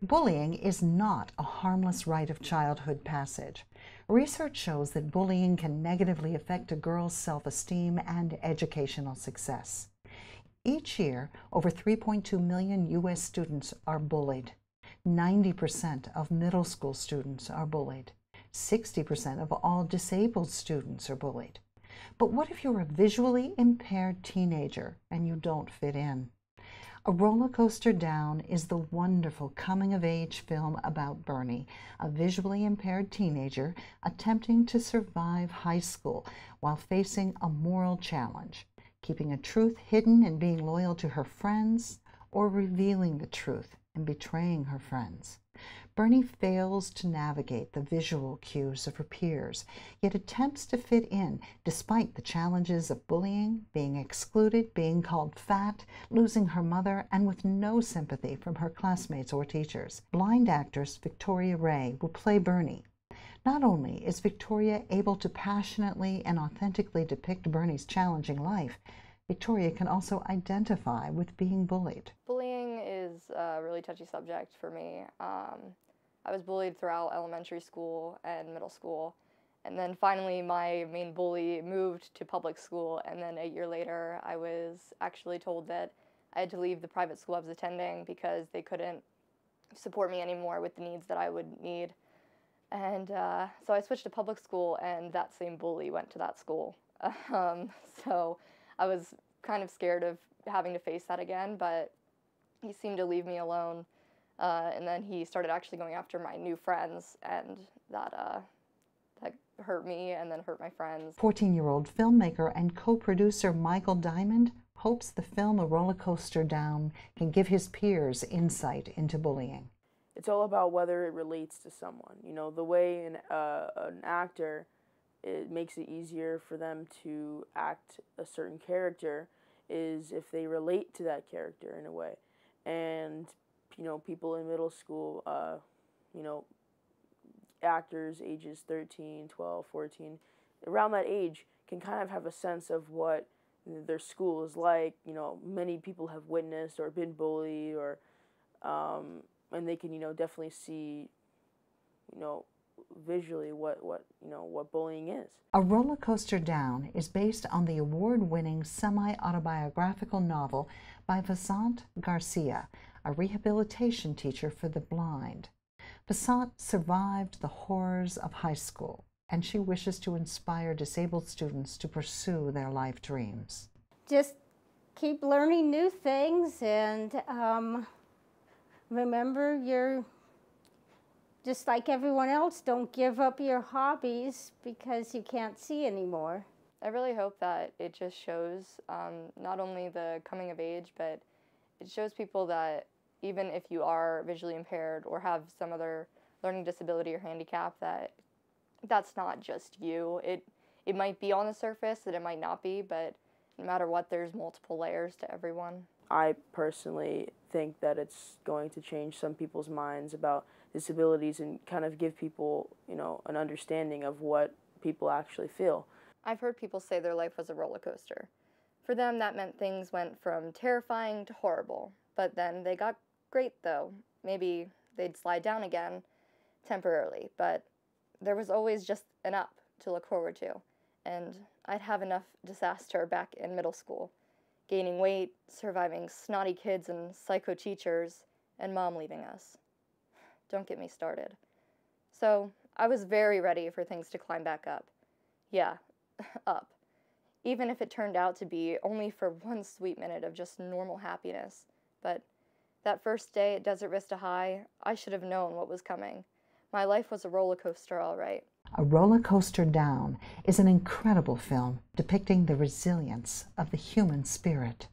Bullying is not a harmless rite of childhood passage. Research shows that bullying can negatively affect a girl's self-esteem and educational success. Each year, over 3.2 million U.S. students are bullied. 90% of middle school students are bullied. 60% of all disabled students are bullied. But what if you're a visually impaired teenager and you don't fit in? A Roller Coaster Down is the wonderful coming-of-age film about Bernie, a visually impaired teenager attempting to survive high school while facing a moral challenge, keeping a truth hidden and being loyal to her friends, or revealing the truth and betraying her friends. Bernie fails to navigate the visual cues of her peers, yet attempts to fit in despite the challenges of bullying, being excluded, being called fat, losing her mother, and with no sympathy from her classmates or teachers. Blind actress Victoria Ray will play Bernie. Not only is Victoria able to passionately and authentically depict Bernie's challenging life, Victoria can also identify with being bullied. Bullying is a really touchy subject for me. I was bullied throughout elementary school and middle school, and then finally my main bully moved to public school, and then a year later I was actually told that I had to leave the private school I was attending because they couldn't support me anymore with the needs that I would need. And so I switched to public school, and that same bully went to that school. So I was kind of scared of having to face that again, but he seemed to leave me alone. And then he started actually going after my new friends, and that hurt me and then hurt my friends. 14-year-old filmmaker and co-producer Michael Diamond hopes the film A Roller Coaster Down can give his peers insight into bullying. It's all about whether it relates to someone. You know, the way an actor, it makes it easier for them to act a certain character is if they relate to that character in a way. And, you know, people in middle school, you know, actors ages 13, 12, 14, around that age can kind of have a sense of what their school is like. You know, many people have witnessed or been bullied, or and they can, you know, definitely see, you know, visually what bullying is. A Roller Coaster Down is based on the award-winning semi-autobiographical novel by Vasant Garcia, a rehabilitation teacher for the blind. Vasant survived the horrors of high school, and she wishes to inspire disabled students to pursue their life dreams. Just keep learning new things, and remember, you're just like everyone else. Don't give up your hobbies because you can't see anymore. I really hope that it just shows not only the coming of age, but it shows people that even if you are visually impaired or have some other learning disability or handicap, that's not just you. It might be on the surface, that it might not be, but no matter what, there's multiple layers to everyone. I personally think that it's going to change some people's minds about disabilities and kind of give people, you know, an understanding of what people actually feel. I've heard people say their life was a roller coaster. For them, that meant things went from terrifying to horrible, but then they got great though. Maybe they'd slide down again temporarily, but there was always just an up to look forward to. And I'd have enough disaster back in middle school. Gaining weight, surviving snotty kids and psycho teachers, and mom leaving us. Don't get me started. So I was very ready for things to climb back up. Yeah, up. Even if it turned out to be only for one sweet minute of just normal happiness. But that first day at Desert Vista High, I should have known what was coming. My life was a roller coaster, all right. A Roller Coaster Down is an incredible film depicting the resilience of the human spirit.